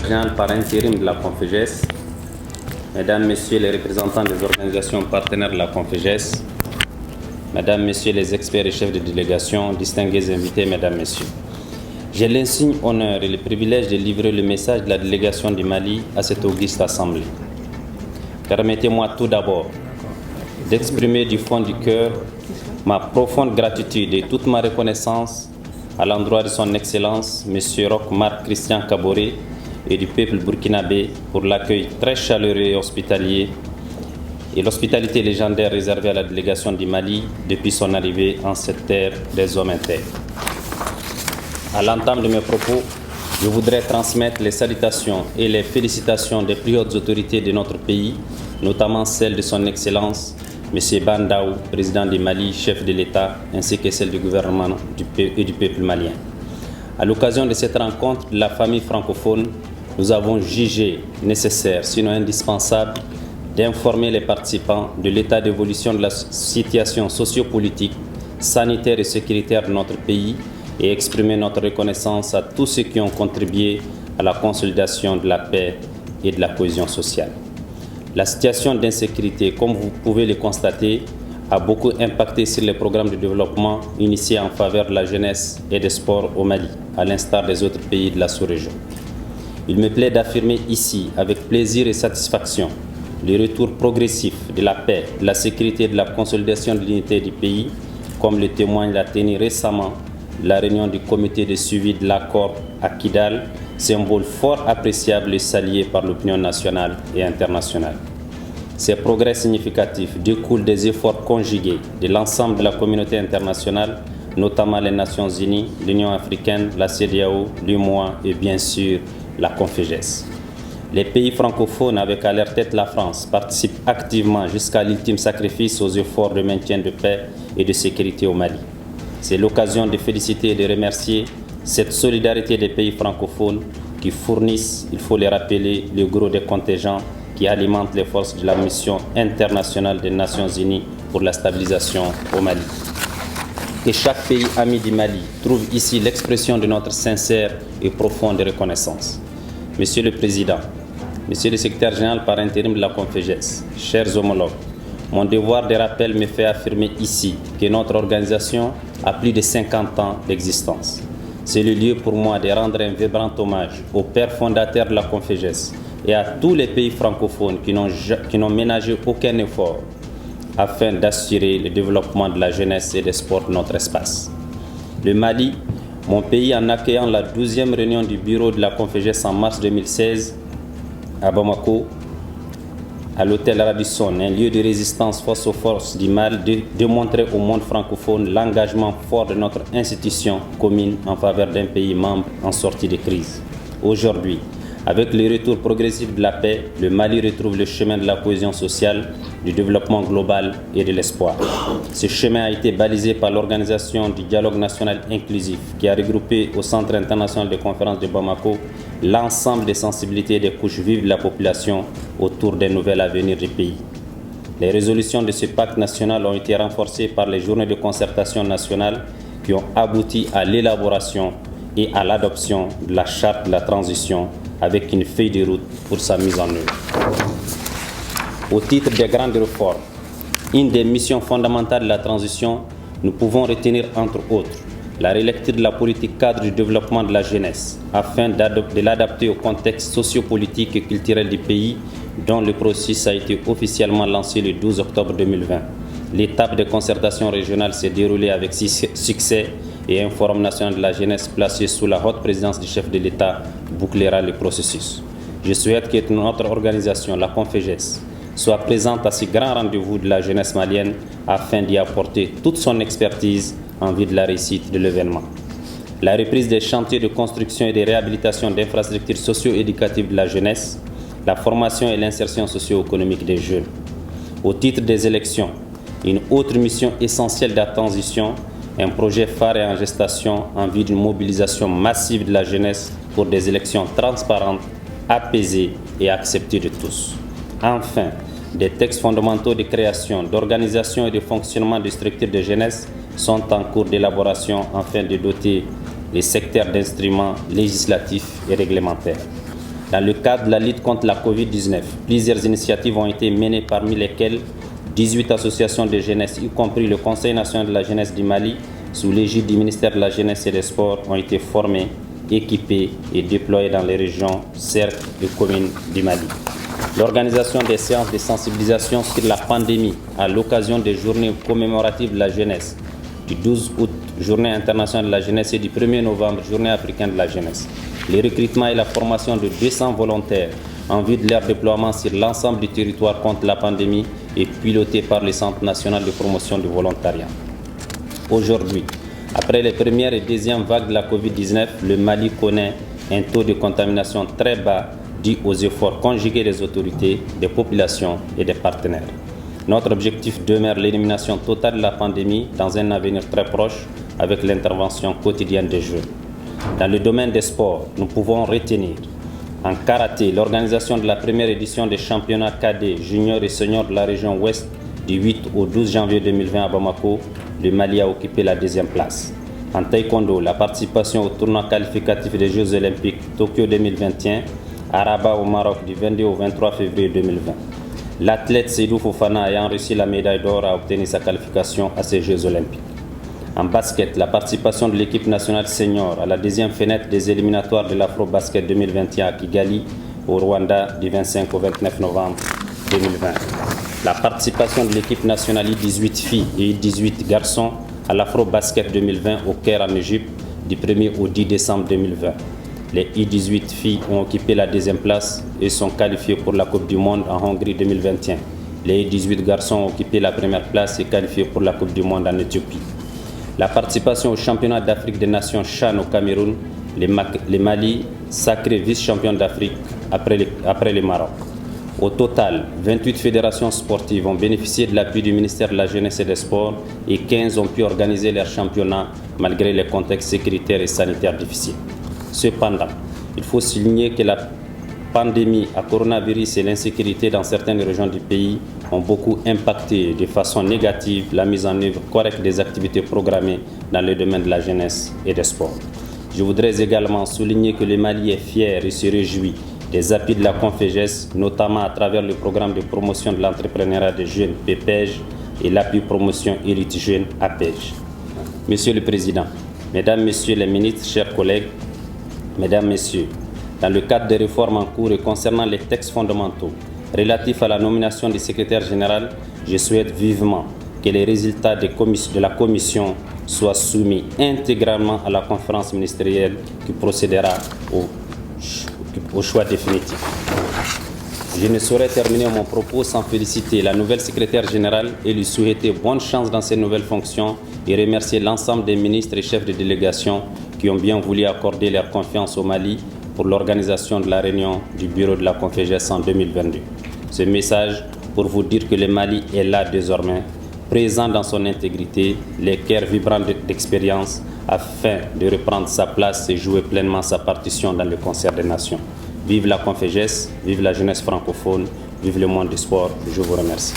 général par intérim de la Conféges, Mesdames, Messieurs les représentants des organisations partenaires de la Conféges, Mesdames, Messieurs les experts et chefs de délégation, distingués invités, Mesdames, Messieurs. J'ai l'insigne honneur et le privilège de livrer le message de la délégation du Mali à cette auguste assemblée. Permettez-moi tout d'abord d'exprimer du fond du cœur ma profonde gratitude et toute ma reconnaissance à l'endroit de son Excellence, M. Roch Marc Christian Kaboré, et du peuple burkinabé pour l'accueil très chaleureux et hospitalier et l'hospitalité légendaire réservée à la délégation du Mali depuis son arrivée en cette terre des hommes intègres. À l'entame de mes propos, je voudrais transmettre les salutations et les félicitations des plus hautes autorités de notre pays, notamment celles de son Excellence, M. Ban Daou, président du Mali, chef de l'État, ainsi que celles du gouvernement et du peuple malien. À l'occasion de cette rencontre de la famille francophone, nous avons jugé nécessaire, sinon indispensable, d'informer les participants de l'état d'évolution de la situation sociopolitique, sanitaire et sécuritaire de notre pays et exprimer notre reconnaissance à tous ceux qui ont contribué à la consolidation de la paix et de la cohésion sociale. La situation d'insécurité, comme vous pouvez le constater, a beaucoup impacté sur les programmes de développement initiés en faveur de la jeunesse et des sports au Mali, à l'instar des autres pays de la sous-région. Il me plaît d'affirmer ici, avec plaisir et satisfaction, le retour progressif de la paix, de la sécurité et de la consolidation de l'unité du pays, comme le témoigne la tenue récemment la réunion du comité de suivi de l'accord à Kidal, symbole fort appréciable et salué par l'opinion nationale et internationale. Ces progrès significatifs découlent des efforts conjugués de l'ensemble de la communauté internationale, notamment les Nations Unies, l'Union africaine, la CEDEAO, l'UMOA et bien sûr la Conféges. Les pays francophones, avec à leur tête la France, participent activement jusqu'à l'ultime sacrifice aux efforts de maintien de paix et de sécurité au Mali. C'est l'occasion de féliciter et de remercier cette solidarité des pays francophones qui fournissent, il faut les rappeler, le gros des contingents qui alimentent les forces de la mission internationale des Nations Unies pour la stabilisation au Mali. Et chaque pays ami du Mali trouve ici l'expression de notre sincère et profonde reconnaissance. Monsieur le Président, Monsieur le Secrétaire général par intérim de la Conféges, chers homologues, mon devoir de rappel me fait affirmer ici que notre organisation a plus de 50 ans d'existence. C'est le lieu pour moi de rendre un vibrant hommage aux pères fondateurs de la Conféges et à tous les pays francophones qui n'ont ménagé aucun effort afin d'assurer le développement de la jeunesse et des sports de notre espace. Le Mali, mon pays, en accueillant la 12e réunion du bureau de la Conféges en mars 2016 à Bamako, à l'hôtel Radisson, un lieu de résistance face aux forces du mal, de démontrer au monde francophone l'engagement fort de notre institution commune en faveur d'un pays membre en sortie de crise. Aujourd'hui, avec le retour progressif de la paix, le Mali retrouve le chemin de la cohésion sociale, du développement global et de l'espoir. Ce chemin a été balisé par l'organisation du dialogue national inclusif qui a regroupé au Centre international de conférences de Bamako l'ensemble des sensibilités et des couches vives de la population autour d'un nouvel avenir du pays. Les résolutions de ce pacte national ont été renforcées par les journées de concertation nationale qui ont abouti à l'élaboration et à l'adoption de la charte de la transition avec une feuille de route pour sa mise en œuvre. Au titre des grandes réformes, une des missions fondamentales de la transition, nous pouvons retenir entre autres la relecture de la politique cadre du développement de la jeunesse afin de l'adapter au contexte sociopolitique et culturel du pays dont le processus a été officiellement lancé le 12 octobre 2020. L'étape de concertation régionale s'est déroulée avec succès et un forum national de la jeunesse placé sous la haute présidence du chef de l'État bouclera le processus. Je souhaite que notre organisation, la Conféges, soit présente à ce grand rendez-vous de la jeunesse malienne afin d'y apporter toute son expertise en vue de la réussite de l'événement. La reprise des chantiers de construction et de réhabilitation d'infrastructures socio-éducatives de la jeunesse, la formation et l'insertion socio-économique des jeunes. Au titre des élections, une autre mission essentielle de la transition, un projet phare est en gestation en vue d'une mobilisation massive de la jeunesse pour des élections transparentes, apaisées et acceptées de tous. Enfin, des textes fondamentaux de création, d'organisation et de fonctionnement des structures de jeunesse sont en cours d'élaboration afin de doter les secteurs d'instruments législatifs et réglementaires. Dans le cadre de la lutte contre la Covid-19, plusieurs initiatives ont été menées, parmi lesquelles 18 associations de jeunesse, y compris le Conseil national de la jeunesse du Mali, sous l'égide du ministère de la Jeunesse et des Sports, ont été formées, équipées et déployées dans les régions, cercles et communes du Mali. L'organisation des séances de sensibilisation sur la pandémie à l'occasion des journées commémoratives de la jeunesse, du 12 août, Journée internationale de la jeunesse, et du 1er novembre, Journée africaine de la jeunesse. Le recrutement et la formation de 200 volontaires en vue de leur déploiement sur l'ensemble du territoire contre la pandémie est piloté par le Centre national de promotion du volontariat. Aujourd'hui, après les premières et deuxièmes vagues de la Covid-19, le Mali connaît un taux de contamination très bas dû aux efforts conjugués des autorités, des populations et des partenaires. Notre objectif demeure l'élimination totale de la pandémie dans un avenir très proche avec l'intervention quotidienne des jeunes. Dans le domaine des sports, nous pouvons retenir en karaté l'organisation de la première édition des championnats cadets, juniors et seniors de la région ouest du 8 au 12 janvier 2020 à Bamako. Le Mali a occupé la deuxième place. En taekwondo, la participation au tournoi qualificatif des Jeux olympiques Tokyo 2021 à Rabat au Maroc du 22 au 23 février 2020. L'athlète Seydou Fofana ayant reçu la médaille d'or a obtenu sa qualification à ces Jeux olympiques. En basket, la participation de l'équipe nationale senior à la deuxième fenêtre des éliminatoires de l'Afro-Basket 2021 à Kigali, au Rwanda, du 25 au 29 novembre 2020. La participation de l'équipe nationale I-18 filles et I-18 garçons à l'Afro-Basket 2020 au Caire en Égypte, du 1er au 10 décembre 2020. Les I-18 filles ont occupé la deuxième place et sont qualifiées pour la Coupe du Monde en Hongrie 2021. Les I-18 garçons ont occupé la première place et qualifiés pour la Coupe du Monde en Éthiopie. La participation au championnat d'Afrique des Nations CHAN au Cameroun, les Mali, sacré vice-champion d'Afrique après le Maroc. Au total, 28 fédérations sportives ont bénéficié de l'appui du ministère de la Jeunesse et des Sports et 15 ont pu organiser leurs championnats malgré les contextes sécuritaires et sanitaires difficiles. Cependant, il faut souligner que la pandémie à coronavirus et l'insécurité dans certaines régions du pays ont beaucoup impacté de façon négative la mise en œuvre correcte des activités programmées dans le domaine de la jeunesse et des sports. Je voudrais également souligner que le Mali est fier et se réjouit des appuis de la Conféges, notamment à travers le programme de promotion de l'entrepreneuriat des jeunes PPEJ et l'appui promotion Élite Jeune APEJ. Monsieur le Président, Mesdames, Messieurs les ministres, chers collègues, Mesdames, Messieurs, dans le cadre des réformes en cours et concernant les textes fondamentaux relatifs à la nomination du secrétaire général, je souhaite vivement que les résultats de la commission soient soumis intégralement à la conférence ministérielle qui procédera au choix définitif. Je ne saurais terminer mon propos sans féliciter la nouvelle secrétaire générale et lui souhaiter bonne chance dans ses nouvelles fonctions et remercier l'ensemble des ministres et chefs de délégation qui ont bien voulu accorder leur confiance au Mali pour l'organisation de la réunion du bureau de la Conféges en 2022. Ce message pour vous dire que le Mali est là désormais, présent dans son intégrité, les cœurs vibrants d'expérience, afin de reprendre sa place et jouer pleinement sa partition dans le concert des nations. Vive la Conféges, vive la jeunesse francophone, vive le monde du sport. Je vous remercie.